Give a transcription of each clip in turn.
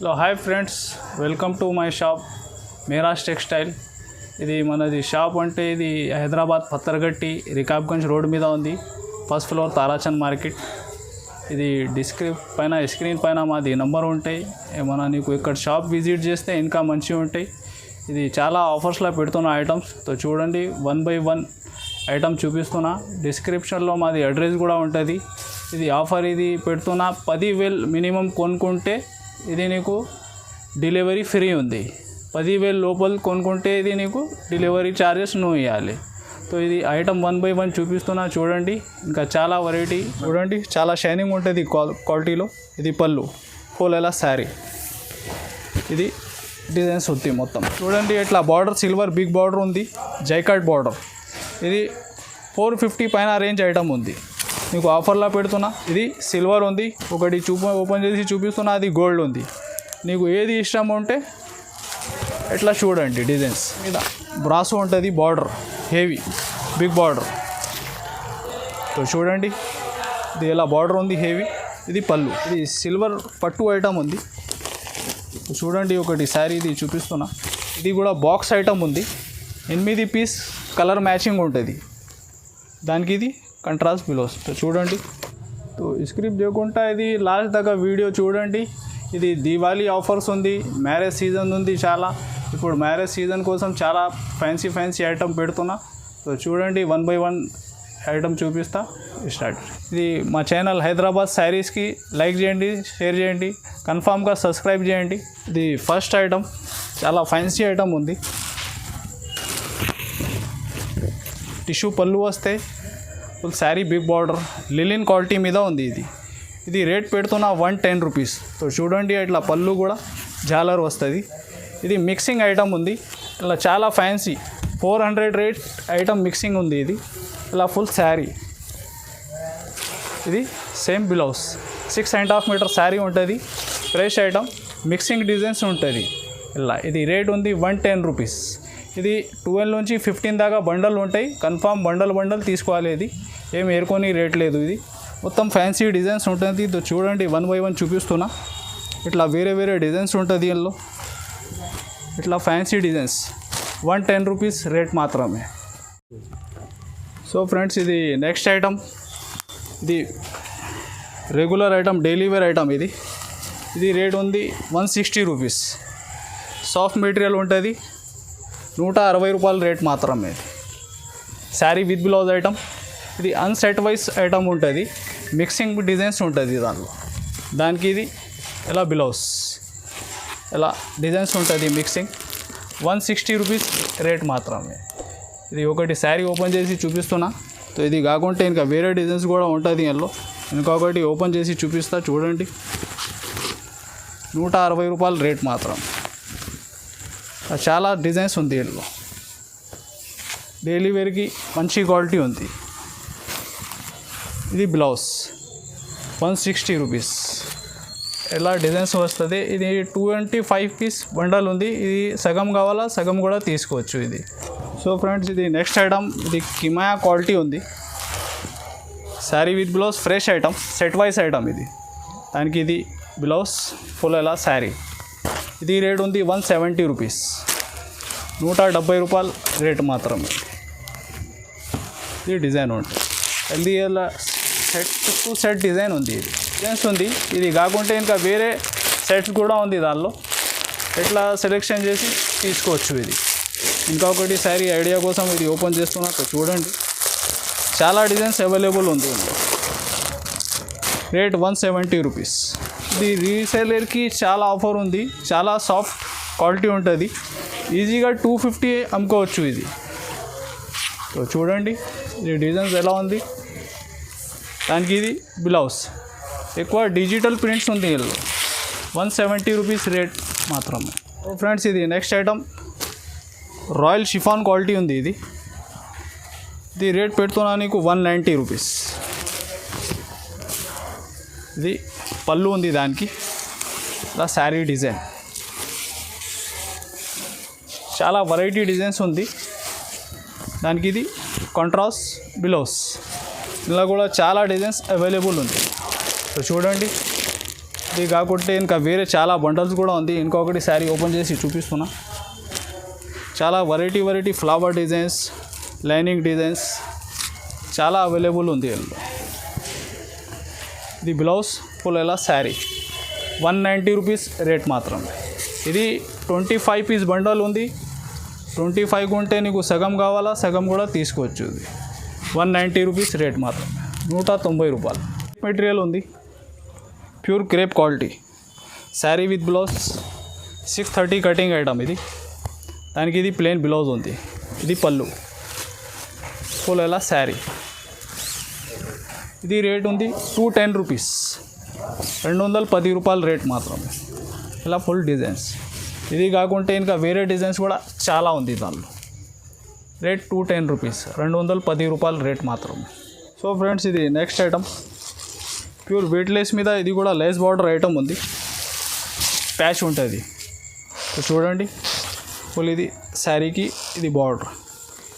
Hello hi friends, welcome to my shop Meraj textile. ఇది మనది shop అంటే ఇది హైదరాబాద్ పత్తర్గట్టి రికాబ్గంజ్ రోడ్ మీద ఉంది. First floor Tarachand market. ఇది స్క్రీన్ పైన మాది నంబర్ ఉంటాయి. ఏమన్నా నీకు ఇక్కడ షాప్ విజిట్ చేస్తే ఇంకా మంచిగా ఉంటాయి. ఇది చాలా ఆఫర్స్లో పెడుతున్న ఐటమ్స్. తో చూడండి, 1 by 1 ఐటమ్ చూపిస్తున్నా. డిస్క్రిప్షన్లో మాది అడ్రస్ కూడా ఉంటుంది. ఇది ఆఫర్ ఇది పెడుతున్నా. 10,000 మినిమం కొనుక్కుంటే ఇది నీకు డెలివరీ ఫ్రీ ఉంది. 10,000 లోపల కొనుక్కుంటే ఇది నీకు డెలివరీ ఛార్జెస్ నువ్వు ఇవ్వాలి. సో ఇది ఐటమ్ 1 by 1 చూపిస్తున్నా. చూడండి, ఇంకా చాలా వెరైటీ చూడండి. చాలా షైనింగ్ ఉంటుంది క్వాలిటీలో. ఇది పళ్ళు ఫుల్ ఎలా శారీ. ఇది డిజైన్స్ ఉంది మొత్తం. చూడండి, ఇట్లా బార్డర్ సిల్వర్ బిగ్ బార్డర్ ఉంది, జైకాట్ బార్డర్. ఇది 450 పైన రేంజ్ ఐటమ్ ఉంది. నీకు ఆఫర్లో పెడుతున్నా. ఇది సిల్వర్ ఉంది, ఒకటి ఓపెన్ చేసి చూపిస్తున్నా. అది గోల్డ్ ఉంది. నీకు ఏది ఇష్టం ఉంటే ఎట్లా చూడండి. డిజైన్స్ మీద బ్రాసో ఉంటుంది, border heavy big border. So చూడండి, ఇది ఎలా బార్డర్ ఉంది హెవీ. ఇది పళ్ళు. ఇది సిల్వర్ పట్టు ఐటమ్ ఉంది. చూడండి, ఒకటి శారీ ఇది చూపిస్తున్నా. ఇది కూడా బాక్స్ ఐటమ్ ఉంది. 8 పీస్ కలర్ మ్యాచింగ్ ఉంటుంది దానికి. ఇది కంట్రాస్ట్ బిలోస్. సో చూడండి, సో స్క్రిప్ట్ చేయకుండా ఇది లాస్ట్ దాకా వీడియో చూడండి. ఇది దివాళీ ఆఫర్స్ ఉంది, మ్యారేజ్ సీజన్ ఉంది చాలా. ఇప్పుడు మ్యారేజ్ సీజన్ కోసం చాలా ఫ్యాన్సీ ఐటమ్ పెడుతున్నా. సో చూడండి, 1 by 1 ఐటమ్ చూపిస్తా. స్టార్ట్. ఇది మా ఛానల్ హైదరాబాద్ శారీస్కి లైక్ చేయండి, షేర్ చేయండి, కన్ఫామ్గా సబ్స్క్రైబ్ చేయండి. ఇది ఫస్ట్ ఐటమ్, చాలా ఫ్యాన్సీ ఐటమ్ ఉంది. టిష్యూ పళ్ళు వస్తే full sari big border లిలిన్ quality మీద ఉంది. ఇది రేట్ పెడుతున్నా 110 రూపీస్. సో చూడండి, ఇట్లా పళ్ళు కూడా జాలర్ వస్తుంది. ఇది మిక్సింగ్ ఐటమ్ ఉంది. ఇలా చాలా ఫ్యాన్సీ 400 రేట్ ఐటమ్ మిక్సింగ్ ఉంది. ఇది ఇలా ఫుల్ శారీ. ఇది సేమ్ బ్లౌజ్ 6.5 మీటర్ శారీ ఉంటుంది. ఫ్రెష్ ఐటమ్, మిక్సింగ్ డిజైన్స్ ఉంటుంది. ఇలా ఇది రేట్ ఉంది 110 రూపీస్. ఇది 12 నుంచి 15 దాకా బండల్ ఉంటాయి. కన్ఫామ్ బండల్ తీసుకోవాలి. ఇది ఏం ఏరుకొని రేట్ లేదు. ఇది మొత్తం ఫ్యాన్సీ డిజైన్స్ ఉంటుంది. ఇది చూడండి, 1 by 1 చూపిస్తున్నా. ఇట్లా వేరే డిజైన్స్ ఉంటుంది ఇందులో. ఇట్లా ఫ్యాన్సీ డిజైన్స్ 110 రూపీస్ రేట్ మాత్రమే. సో ఫ్రెండ్స్, ఇది నెక్స్ట్ ఐటమ్. ఇది regular item, daily wear item. ఇది రేట్ ఉంది 160 రూపీస్. సాఫ్ట్ మెటీరియల్ ఉంటుంది. 160 రూపాయలు రేట్ మాత్రమే. Sari with blouse item. ఇది అన్సెట్ వైజ్ ఐటమ్ ఉంటుంది. మిక్సింగ్ డిజైన్స్ ఉంటుంది దానికి. ఇది ఎలా బ్లౌజ్ ఎలా డిజైన్స్ ఉంటుంది మిక్సింగ్. 160 రూపీస్ రేట్ మాత్రమే. ఇది ఒకటి శారీ ఓపెన్ చేసి చూపిస్తున్నా. సో ఇది కాకుంటే ఇంకా వేరే డిజైన్స్ కూడా ఉంటుంది ఇందులో. ఇంకొకటి ఓపెన్ చేసి చూపిస్తా. చూడండి, 160 రూపాయలు రేట్ మాత్రం. చాలా డిజైన్స్ ఉంది ఇందులో. డైలీ వేర్కి మంచి క్వాలిటీ ఉంది. ఇది బ్లౌజ్ 160 రూపీస్. ఎలా డిజైన్స్ వస్తుంది. ఇది 25 పీస్ బండల్ ఉంది. ఇది సగం కావాలా, సగం కూడా తీసుకోవచ్చు. ఇది సో ఫ్రెండ్స్, ఇది నెక్స్ట్ ఐటమ్. ఇది కిమాయా క్వాలిటీ ఉంది. Sari with blouse fresh item, set wise item. ఇది దానికి ఇది బ్లౌజ్ ఫుల్ ఎలా శారీ. ఇది రేట్ ఉంది 170 రూపీస్. 170 రూపాయలు రేట్ మాత్రమే. ఇది డిజైన్ ఉంటుంది. ఇది ఇలా సెట్ టు సెట్ డిజైన్ ఉంది. ఇది డిజైన్స్ ఉంది. ఇది కాకుంటే ఇంకా వేరే సెట్స్ కూడా ఉంది దానిలో. ఎట్లా సెలెక్షన్ చేసి తీసుకోవచ్చు. ఇది ఇంకొకటి శారీ ఐడియా కోసం ఇది ఓపెన్ చేస్తున్నా. చూడండి, చాలా డిజైన్స్ అవైలబుల్ ఉంది. Rate 170 rupees. ఇది రీసేలర్కి చాలా ఆఫర్ ఉంది. చాలా సాఫ్ట్ క్వాలిటీ ఉంటుంది. ఈజీగా 250 అమ్ముకోవచ్చు. ఇది సో చూడండి, ఇది డిజైన్స్ ఎలా ఉంది దానికి. ఇది బ్లౌజ్ ఎక్కువ డిజిటల్ ప్రింట్స్ ఉంది ఇందులో. 170 రూపీస్ రేట్ మాత్రమే. ఫ్రెండ్స్, ఇది next item. Royal chiffon quality ఉంది. ఇది రేట్ పెడుతున్నా నీకు 190 రూపీస్. ఇది పళ్ళు ఉంది దానికి. ఇలా శారీ డిజైన్ చాలా వెరైటీ డిజైన్స్ ఉంది దానికి. ఇది కాంట్రాస్ట్ బ్లౌజ్. ఇలా కూడా చాలా డిజైన్స్ అవైలబుల్ ఉంది. సో చూడండి, ఇది కాకుంటే ఇంకా వేరే చాలా బండల్స్ కూడా ఉంది. ఇంకొకటి శారీ ఓపెన్ చేసి చూపిస్తున్నా. చాలా variety flower designs, lining designs చాలా అవైలబుల్ ఉంది ఇందులో. ఇది బ్లౌజ్ ఫుల్ ఎలా శారీ 190 రూపీస్ రేట్ మాత్రమే. ఇది 25 పీస్ బండల్ ఉంది. 25 ఉంటే నీకు సగం కావాలా, సగం కూడా తీసుకోవచ్చు. ఇది 190 రూపీస్ రేట్ మాత్రమే, 190 రూపాయలు. మెటీరియల్ ఉంది, pure crepe quality sari with blouse 630 cutting item. ఇది దానికి ఇది ప్లెయిన్ బ్లౌజ్ ఉంది. ఇది పళ్ళు ఫుల్ ఎలా శారీ. ఇది రేట్ ఉంది 210 రూపీస్, 210 రూపాయలు రేట్ మాత్రమే. ఇలా ఫుల్ డిజైన్స్. ఇది కాకుంటే ఇంకా వేరే డిజైన్స్ కూడా చాలా ఉంది దానిలో. రేట్ 210 రూపీస్, 210 రూపాయలు రేట్ మాత్రమే. సో ఫ్రెండ్స్, ఇది నెక్స్ట్ ఐటమ్ ప్యూర్ వెయిట్లెస్ మీద. ఇది కూడా లేస్ బార్డర్ ఐటమ్ ఉంది, ప్యాచ్ ఉంటుంది. చూడండి ఫుల్ ఇది శారీకి ఇది బార్డర్,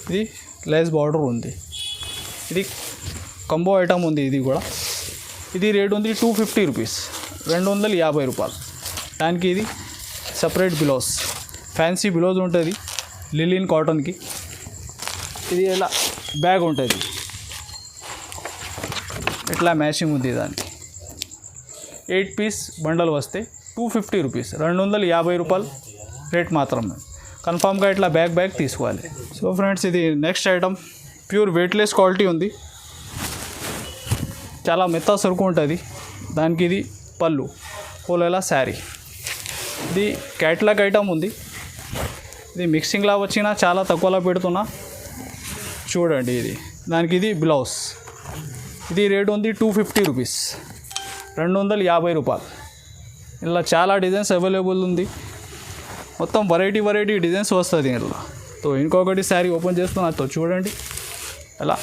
ఇది లేస్ బార్డర్ ఉంది. ఇది కంబో ఐటమ్ ఉంది. ఇది కూడా ఇది రేట్ ఉంది 250 రూపీస్, 250 రూపాయలు. దానికి ఇది సపరేట్ బ్లౌజ్, ఫ్యాన్సీ బ్లౌజ్ ఉంటుంది లిలిన్ కాటన్కి. ఇది ఇలా బ్యాగ్ ఉంటుంది, ఇట్లా మ్యాచింగ్ ఉంది. దానికి 8 పీస్ బండల్ వస్తే 250 రూపీస్, 250 రూపాయలు రేట్ మాత్రమే. కన్ఫామ్గా ఇట్లా బ్యాగ్ తీసుకోవాలి. సో ఫ్రెండ్స్, ఇది next item pure weightless quality ఉంది. చాలా మెత్త సరుకు ఉంటుంది. దానికి ఇది పళ్ళు ఫుల్ ఎలా శారీ. ఇది క్యాట్లాగ్ ఐటమ్ ఉంది. ఇది మిక్సింగ్లా వచ్చినా చాలా తక్కువలో పెడుతున్నా. చూడండి ఇది, దానికి ఇది బ్లౌజ్. ఇది రేట్ ఉంది 250 రూపీస్, 250 రూపాయలు. ఇలా చాలా డిజైన్స్ అవైలబుల్ ఉంది. మొత్తం వెరైటీ డిజైన్స్ వస్తుంది ఇలా. సో ఇంకొకటి శారీ ఓపెన్ చేస్తున్నా. తో చూడండి అలా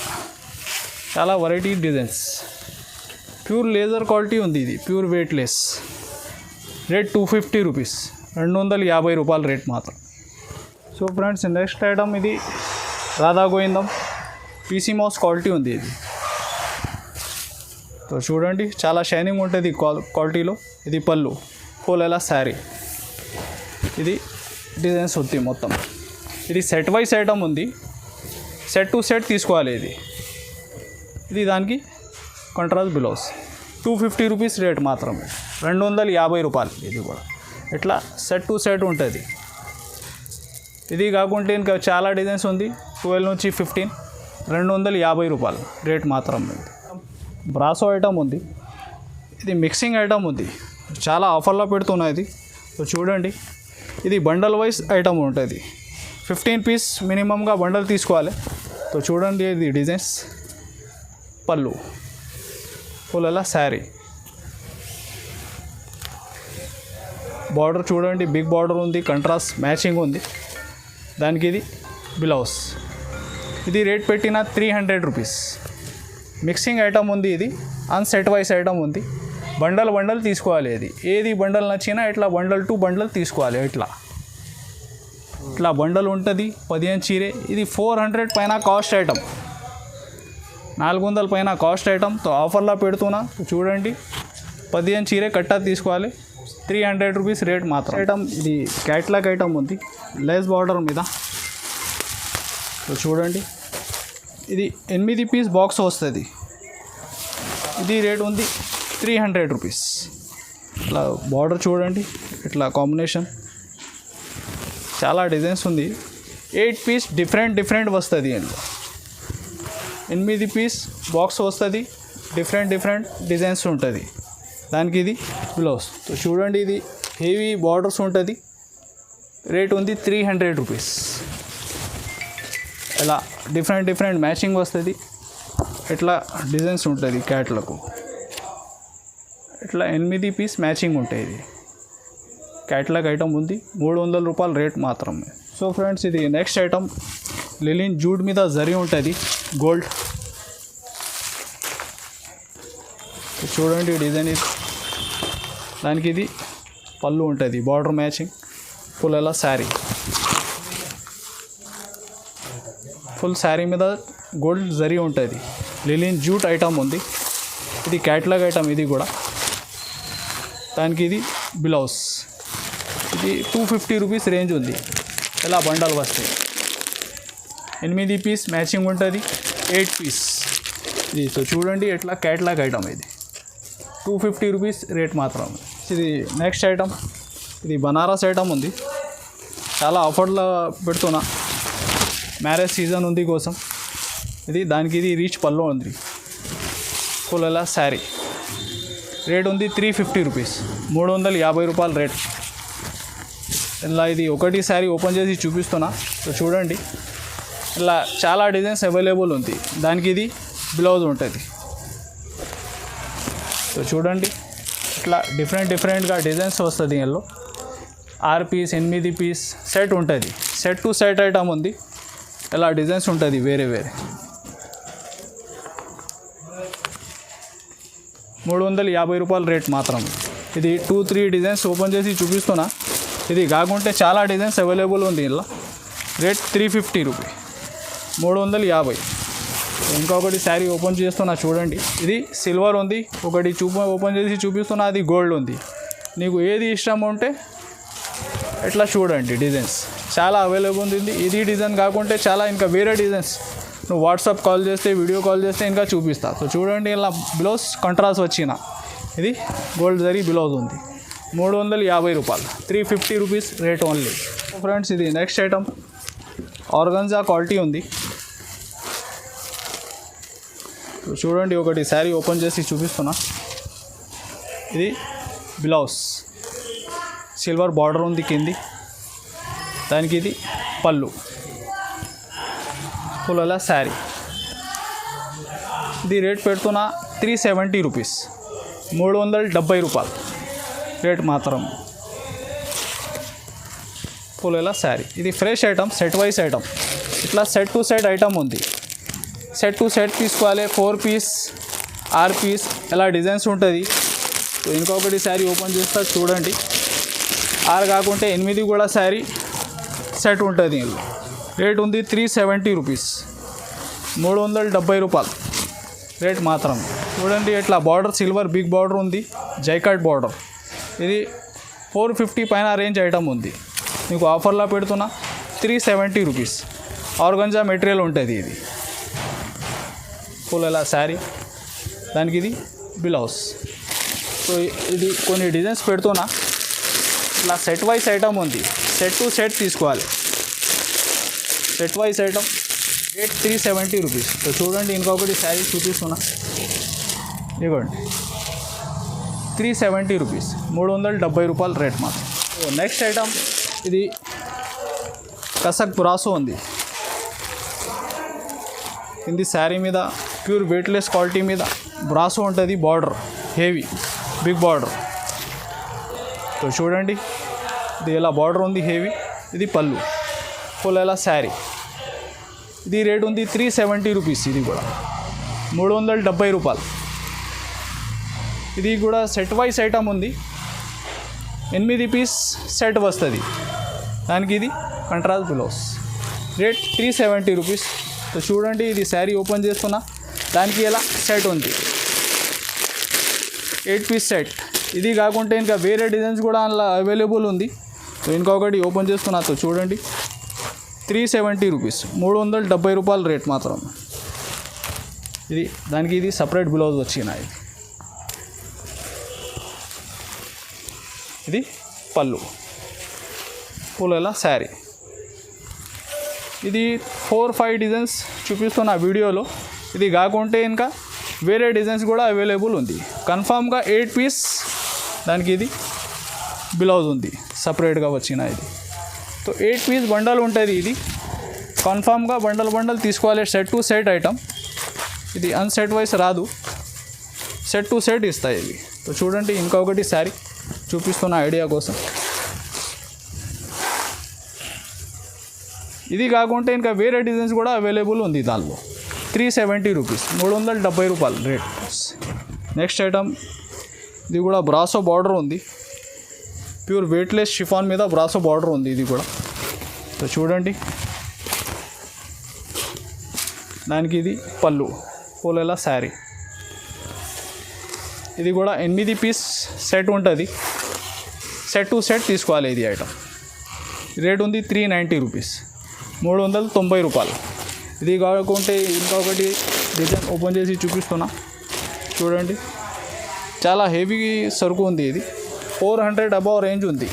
చాలా variety designs. Pure laser quality ఉంది. ఇది ప్యూర్ వెయిట్లెస్. రేట్ 250 రూపీస్, 250 రూపాయలు రేట్ మాత్రం. సో ఫ్రెండ్స్, నెక్స్ట్ ఐటమ్ ఇది రాధా గోవిందం పీసీ మౌస్ క్వాలిటీ ఉంది. ఇది సో చూడండి చాలా షైనింగ్ ఉంటుంది క్వాలిటీలో. ఇది పళ్ళు ఫుల్ ఎలా శారీ. ఇది డిజైన్స్ ఉంది మొత్తం. ఇది సెట్ వైస్ ఐటమ్ ఉంది, సెట్ టు సెట్ తీసుకోవాలి. ఇది దానికి కాంట్రాస్ట్ బ్లౌజ్ 250 రూపీస్ రేట్ మాత్రమే, 250 రూపాయలు. ఇది కూడా ఇట్లా సెట్ టు సెట్ ఉంటుంది. ఇది కాకుంటే ఇంకా చాలా డిజైన్స్ ఉంది, 12 నుంచి 15, 250 రూపాయలు రేట్ మాత్రమే. బ్రాసో ఐటమ్ ఉంది. ఇది మిక్సింగ్ ఐటమ్ ఉంది, చాలా ఆఫర్లో పెడుతున్నాయి. ఇది సో చూడండి, ఇది బండల్ వైజ్ ఐటమ్ ఉంటుంది. 15 పీస్ మినిమంగా బండల్ తీసుకోవాలి. సో చూడండి ఇది డిజైన్స్. పళ్ళు ఫుల్ అలా శారీ. బార్డర్ చూడండి, బిగ్ బార్డర్ ఉంది, కంట్రాస్ట్ మ్యాచింగ్ ఉంది. దానికి ఇది బ్లౌజ్. ఇది రేట్ పెట్టిన 300 రూపీస్. మిక్సింగ్ ఐటమ్ ఉంది. ఇది అన్సెట్ వైస్ ఐటమ్ ఉంది. బండల్ తీసుకోవాలి. ఏది బండల్ నచ్చినా ఇట్లా బండల్ టు బండల్ తీసుకోవాలి. ఇట్లా బండల్ ఉంటుంది 15 చీరే. ఇది 400 పైన కాస్ట్ ఐటమ్, 400 పైన కాస్ట్ ఐటమ్తో ఆఫర్లో పెడుతున్నా. చూడండి 15 చీరే కట్టా తీసుకోవాలి, 300 రూపీస్ రేట్ మాత్రం. ఐటమ్ ఇది క్యాట్లాగ్ ఐటమ్ ఉంది, లేస్ బార్డర్ మీద. సో చూడండి ఇది 8 పీస్ బాక్స్ వస్తుంది. ఇది రేట్ ఉంది 300 రూపీస్. ఇట్లా బార్డర్ చూడండి, ఇట్లా కాంబినేషన్ చాలా డిజైన్స్ ఉంది. 8 పీస్ డిఫరెంట్ వస్తుంది. ఇందులో 8 పీస్ బాక్స్ వస్తుంది, డిఫరెంట్ డిజైన్స్ ఉంటుంది. దానికి ఇది బ్లౌజ్. సో చూడండి ఇది హెవీ బార్డర్స్ ఉంటుంది. రేట్ ఉంది 300 రూపీస్. ఇలా డిఫరెంట్ మ్యాచింగ్ వస్తుంది. ఇట్లా డిజైన్స్ ఉంటుంది క్యాట్లకు. ఇట్లా 8 పీస్ మ్యాచింగ్ ఉంటాయి. ఇది క్యాట్లాగ్ ఐటమ్ ఉంది, 300 రూపాయలు రేట్ మాత్రమే. సో ఫ్రెండ్స్, ఇది నెక్స్ట్ ఐటమ్ లిలిన్ జూట్ మీద జరీ ఉంటుంది, గోల్డ్. చూడండి డిజైన్ ఇది. దానికి ఇది పళ్ళు ఉంటుంది, బార్డర్ మ్యాచింగ్, ఫుల్ అలా శారీ. ఫుల్ శారీ మీద గోల్డ్ జరీ ఉంటుంది. లిలిన్ జూట్ ఐటమ్ ఉంది. ఇది క్యాట్లాగ్ ఐటమ్. ఇది కూడా దానికి ఇది బ్లౌజ్. ఇది 250 రూపీస్ రేంజ్ ఉంది. ఇలా బండల్ వస్తాయి. 8 పీస్ మ్యాచింగ్ ఉంటుంది, 8 పీస్ ఇది. సో చూడండి ఎట్లా క్యాట్లాగ్ ఐటమ్ ఇది. 250 రూపీస్ రేట్ మాత్రం. ఇది నెక్స్ట్ ఐటమ్, ఇది బనారస్ ఐటమ్ ఉంది. చాలా ఆఫర్లో పెడుతున్నా, మ్యారేజ్ సీజన్ ఉంది కోసం. ఇది దానికి ఇది రీచ్ పల్లో ఉంది. ఫుల్ అలా శారీ రేట్ ఉంది 350 రూపీస్, 350 రూపాయలు రేట్. ఇలా ఇది ఒకటి శారీ ఓపెన్ చేసి చూపిస్తున్నా. సో చూడండి ఇలా చాలా డిజైన్స్ అవైలబుల్ ఉంది. దానికి ఇది బ్లౌజ్ ఉంటుంది. సో చూడండి ఇట్లా డిఫరెంట్గా డిజైన్స్ వస్తుంది. దీనిలో 6 పీస్ 8 పీస్ సెట్ ఉంటుంది. సెట్ టు సెట్ ఐటమ్ ఉంది. ఇలా డిజైన్స్ ఉంటుంది వేరే 350 రూపాయలు రేట్ మాత్రం. ఇది 2-3 డిజైన్స్ ఓపెన్ చేసి చూపిస్తున్నా. ఇది కాకుంటే చాలా డిజైన్స్ అవైలబుల్ ఉంది. ఇలా రేట్ 350 రూపీ, 350. ఇంకొకటి శారీ ఓపెన్ చేస్తున్నా చూడండి. ఇది సిల్వర్ ఉంది. ఒకటి ఓపెన్ చేసి చూపిస్తున్నా, అది గోల్డ్ ఉంది. నీకు ఏది ఇష్టం ఉంటే ఎట్లా చూడండి. డిజైన్స్ చాలా అవైలబుల్ ఉంది. ఇది డిజైన్ కాకుంటే చాలా ఇంకా వేరే డిజైన్స్ నువ్వు వాట్సాప్ కాల్ చేస్తే, వీడియో కాల్ చేస్తే ఇంకా చూపిస్తా. సో చూడండి ఇలా బ్లౌజ్ కాంట్రాస్ట్ వచ్చిన ఇది గోల్డ్ జరీ బ్లౌజ్ ఉంది. 350 రూపాయలు, 350 రూపీస్ రేట్ ఓన్లీ. ఫ్రెండ్స్ ఇది నెక్స్ట్ ఐటమ్ ఆర్గంజా క్వాలిటీ ఉంది. చూడండి ఒకటి శారీ ఓపెన్ చేసి చూపిస్తున్నా. ఇది బ్లౌజ్ సిల్వర్ బార్డర్ ఉంది కింది. దానికి ఇది పళ్ళు. ఫుల్ అలా శారీ. ఇది రేట్ పెడుతున్నా 370 రూపీస్, 370 రూపాయలు రేట్ మాత్రం. ఫుల్ అలా శారీ. ఇది fresh item, set wise item. ఇట్లా సెట్ టు సెట్ ఐటమ్ ఉంది. సెట్ టు సెట్ తీసుకోవాలి. 4 పీస్ 6 పీస్ ఇలా డిజైన్స్ ఉంటుంది. సో ఇంకొకటి శారీ ఓపెన్ చేస్తా చూడండి. 6 కాకుంటే 8 కూడా శారీ సెట్ ఉంటుంది. రేట్ ఉంది 370 రూపీస్, 370 రూపాయలు రేట్ మాత్రం. చూడండి ఇట్లా బార్డర్ సిల్వర్ బిగ్ బార్డర్ ఉంది, జైకాట్ బార్డర్. ఇది 450 పైన రేంజ్ ఐటమ్ ఉంది. మీకు ఆఫర్లో పెడుతున్నా 370 రూపీస్. ఆర్గంజా మెటీరియల్ ఉంటుంది ఇది. ఫుల్ అలా శారీ. దానికి ఇది బ్లౌజ్. సో ఇది కొన్ని డిజైన్స్ పెడుతున్నా. ఇట్లా సెట్ వైస్ ఐటమ్ ఉంది. సెట్ టు సెట్ తీసుకోవాలి. Set wise item rate 370 rupees. So చూడండి ఇంకొకటి శారీ చూపిస్తున్నా. ఇవ్వండి 370 రూపీస్, 370 రూపాయలు రేట్ మాత్రం. సో నెక్స్ట్ ఐటమ్ ఇది కసక్ బ్రాసో ఉంది. కింది శారీ మీద ప్యూర్ వెయిట్లెస్ క్వాలిటీ మీద బ్రాసో ఉంటుంది. Border heavy big border. So చూడండి ఇది ఇలా బార్డర్ ఉంది హెవీ. ఇది పళ్ళు. ఫుల్ ఇలా శారీ. ఇది రేట్ ఉంది 370 రూపీస్. ఇది కూడా 370 రూపాయలు. ఇది కూడా సెట్ వైస్ ఐటమ్ ఉంది. 8 పీస్ సెట్ వస్తుంది. దానికి ఇది contrast blouse. Rate 370 rupees. So చూడండి ఇది శారీ ఓపెన్ చేస్తున్నా. దానికి ఇలా సెట్ ఉంది, 8 పీస్ సెట్. ఇది కాకుంటే ఇంకా వేరే డిజైన్స్ కూడా అందులో అవైలబుల్ ఉంది. సో ఇంకొకటి ఓపెన్ చేస్తున్నా. సో చూడండి 370 రూపీస్, 370 రూపాయలు రేట్ మాత్రం. ఇది దానికి ఇది సపరేట్ బ్లౌజ్ వచ్చినాయి. ఇది పళ్ళు. ఫుల్ ఇలా శారీ. ఇది 4-5 డిజైన్స్ చూపిస్తున్నా వీడియోలో. ఇది కాకుంటే ఇంకా వేరే డిజైన్స్ కూడా అవైలబుల్ ఉంది. కన్ఫామ్గా 8 పీస్. దానికి ఇది బ్లౌజ్ ఉంది సపరేట్గా వచ్చిన ఇది. సో 8 పీస్ బండల్ ఉంటుంది. ఇది కన్ఫామ్గా బండల్ తీసుకోవాలి. Set to set item. ఇది అన్సెట్ వైస్ రాదు, సెట్ టు సెట్ ఇస్తాయి ఇవి. సో చూడండి ఇంకొకటి శారీ చూపిస్తున్న ఐడియా కోసం. ఇది కాకుంటే ఇంకా వేరే డిజైన్స్ కూడా అవైలబుల్ ఉంది దానిలో. 370 రూపీస్, 370 రూపాయలు రేట్. నెక్స్ట్ ఐటమ్ ఇది కూడా బ్రాసో బార్డర్ ఉంది. ప్యూర్ వెయిట్లెస్ షిఫాన్ మీద బ్రాసో బార్డర్ ఉంది ఇది కూడా. సో చూడండి దానికి ఇది పళ్ళు. పోలేలా శారీ. ఇది కూడా 8 పీస్ సెట్ ఉంటుంది. సెట్ టు సెట్ తీసుకోవాలి. ఇది ఐటమ్ రేట్ ఉంది 390 రూపీస్, 390 రూపాయలు. ఇది కాకుంటే ఇంకొకటి డిజైన్ ఓపెన్ చేసి చూపిస్తున్నా చూడండి. చాలా హెవీ సరుకు ఉంది. ఇది 400 అబౌవ్ రేంజ్ ఉంది.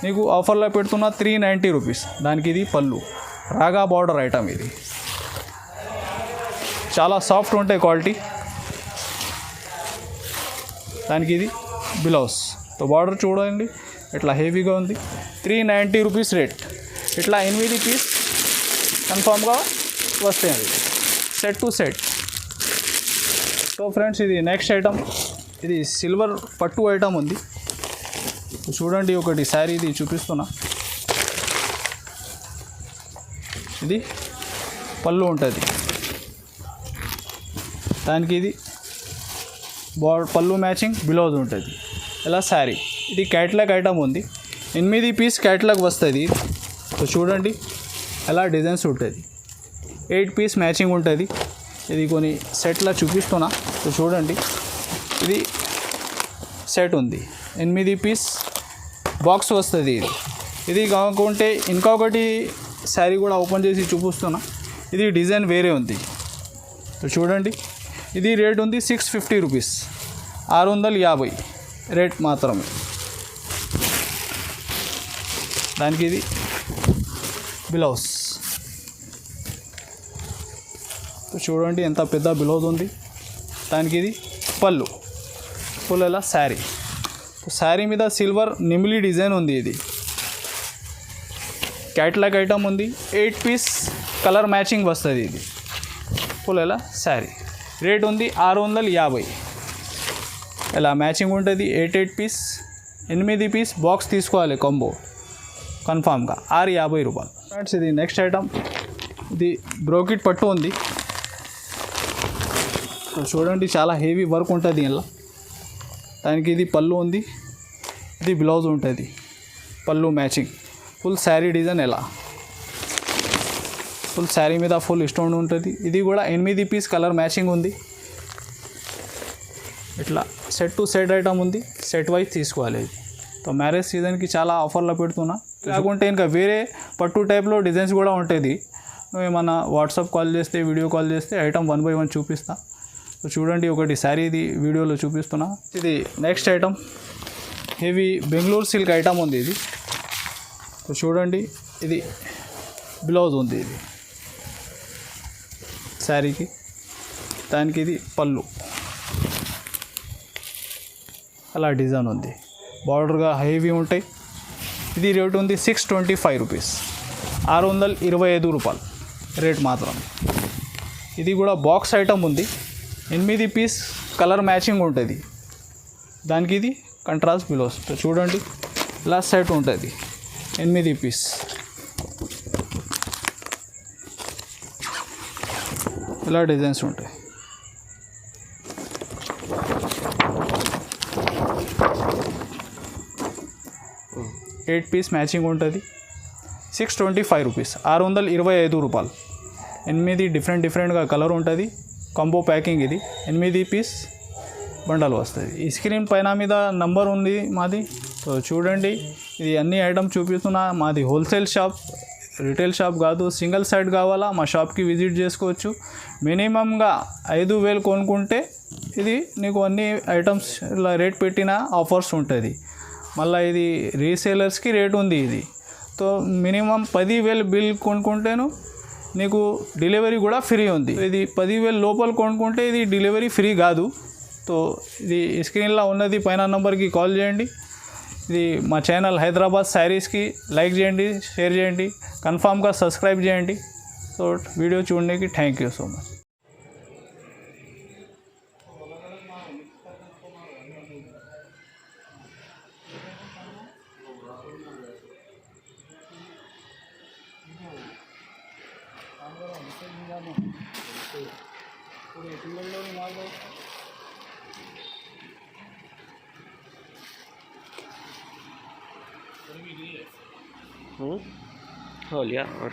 నీకు ఆఫర్లో పెడుతున్న 390 రూపీస్. దానికి ఇది పళ్ళు, రాగా బార్డర్ ఐటమ్. ఇది చాలా సాఫ్ట్ ఉంటాయి క్వాలిటీ. దానికి ఇది బ్లౌజ్. తో బార్డర్ చూడండి ఇట్లా హెవీగా ఉంది. 390 రూపీస్ రేట్. ఇట్లా 8 పీస్ కన్ఫామ్గా వస్తాయి set to set. So friends, ఇది నెక్స్ట్ ఐటమ్. ఇది సిల్వర్ పట్టు ఐటమ్ ఉంది. చూడండి ఒకటి శారీ ఇది చూపిస్తున్నా. ఇది పళ్ళు ఉంటుంది. దానికి ఇది పళ్ళు మ్యాచింగ్ బ్లౌజ్ ఉంటుంది. ఇలా శారీ. ఇది క్యాట్లాగ్ ఐటమ్ ఉంది. 8 పీస్ క్యాట్లాగ్ వస్తుంది. సో చూడండి ఎలా డిజైన్స్ ఉంటుంది. 8 పీస్ మ్యాచింగ్ ఉంటుంది. ఇది కొన్ని సెట్లా చూపిస్తున్నా. సో చూడండి ఇది సెట్ ఉంది. 8 పీస్ బాక్స్ వస్తుంది. ఇది కాకుంటే ఇంకొకటి శారీ కూడా ఓపెన్ చేసి చూపిస్తున్నా. ఇది డిజైన్ వేరే ఉంది. సో చూడండి ఇది రేట్ ఉంది 650 రూపీస్, 650 రేట్ మాత్రమే. దానికి ఇది బ్లౌజ్. చూడండి ఎంత పెద్ద బ్లౌజ్ ఉంది. దానికి ఇది పళ్ళు, ఇలా శారీ. శారీ మీద సిల్వర్ నిమిలి డిజైన్ ఉంది. ఇది క్యాట్లాగ్ ఐటమ్ ఉంది. 8 పీస్ కలర్ మ్యాచింగ్ వస్తుంది. ఇది ఇలా శారీ. రేట్ ఉంది 650. ఇలా మ్యాచింగ్ ఉంటుంది. 8 పీస్ 8 పీస్ బాక్స్ తీసుకోవాలి కాంబో కన్ఫామ్గా 650 రూపాయలు. ఫ్రెండ్స్, ఇది నెక్స్ట్ ఐటమ్. ఇది బ్రోకెట్ పట్టు ఉంది. చూడండి చాలా హెవీ వర్క్ ఉంటుంది ఇలా. దానికి ఇది పళ్ళు ఉంది. ఇది బ్లౌజ్ ఉంటుంది. పళ్ళు మ్యాచింగ్ ఫుల్ శారీ డిజైన్. ఎలా ఫుల్ శారీ మీద ఫుల్ స్టోన్ ఉంటుంది. ఇది కూడా 8 పీస్ కలర్ మ్యాచింగ్ ఉంది. ఇట్లా సెట్ టు సెట్ ఐటమ్ ఉంది. సెట్ వైజ్ తీసుకోవాలి. ఇది సో మ్యారేజ్ సీజన్కి చాలా ఆఫర్లో పెడుతున్నా. లేకుంటే ఇంకా వేరే పట్టు టైప్లో డిజైన్స్ కూడా ఉంటుంది. నువ్వు ఏమన్నా వాట్సాప్ కాల్ చేస్తే, వీడియో కాల్ చేస్తే ఐటమ్ 1 by 1 చూపిస్తా. సో చూడండి ఒకటి శారీ ఇది వీడియోలో చూపిస్తున్నా. ఇది next item. Heavy Bengaluru silk item ఉంది. ఇది సో చూడండి ఇది బ్లౌజ్ ఉంది. ఇది శారీకి. దానికి ఇది పళ్ళు, అలా డిజైన్ ఉంది. బార్డర్గా హెవీ ఉంటాయి. ఇది రేట్ ఉంది 625 రూపీస్, 625 రూపాయలు రేట్ మాత్రం. ఇది కూడా బాక్స్ ఐటమ్ ఉంది. 8 పీస్ కలర్ మ్యాచింగ్ ఉంటుంది. దానికి ఇది కంట్రాస్ట్ బ్లౌజ్. చూడండి ఇలా సెట్ ఉంటుంది. 8 పీస్ ఇలా డిజైన్స్ ఉంటాయి. ఎయిట్ పీస్ మ్యాచింగ్ ఉంటుంది. 625 రూపీస్, 625 రూపాయలు. 8 డిఫరెంట్గా కలర్ ఉంటుంది. Combo packing. ఇది 8 పీస్ బండల్ వస్తుంది. ఈ స్క్రీన్ పైన మీద నంబర్ ఉంది మాది. సో చూడండి ఇది అన్ని ఐటమ్ చూపిస్తున్నా. మాది హోల్సేల్ షాప్, రిటైల్ షాప్ కాదు. సింగిల్ సైడ్ కావాలా మా షాప్కి విజిట్ చేసుకోవచ్చు. మినిమంగా 5,000 కొనుక్కుంటే ఇది నీకు అన్ని ఐటమ్స్ ఇలా రేట్ పెట్టిన ఆఫర్స్ ఉంటుంది. మళ్ళీ ఇది రీసేలర్స్కి రేట్ ఉంది. ఇది సో మినిమం 10,000 బిల్ కొనుక్కుంటేను నీకు డెలివరీ కూడా ఫ్రీ ఉంది. ఇది 10,000 లోపల కొనుక్కుంటే ఇది డెలివరీ ఫ్రీ కాదు. సో ఇది స్క్రీన్లో ఉన్నది పైన నెంబర్కి కాల్ చేయండి. ఇది మా ఛానల్ హైదరాబాద్ శారీస్కి లైక్ చేయండి, షేర్ చేయండి, కన్ఫామ్గా సబ్స్క్రైబ్ చేయండి. సో వీడియో చూడడానికి థ్యాంక్ యూ సో మచ్. हो लिया और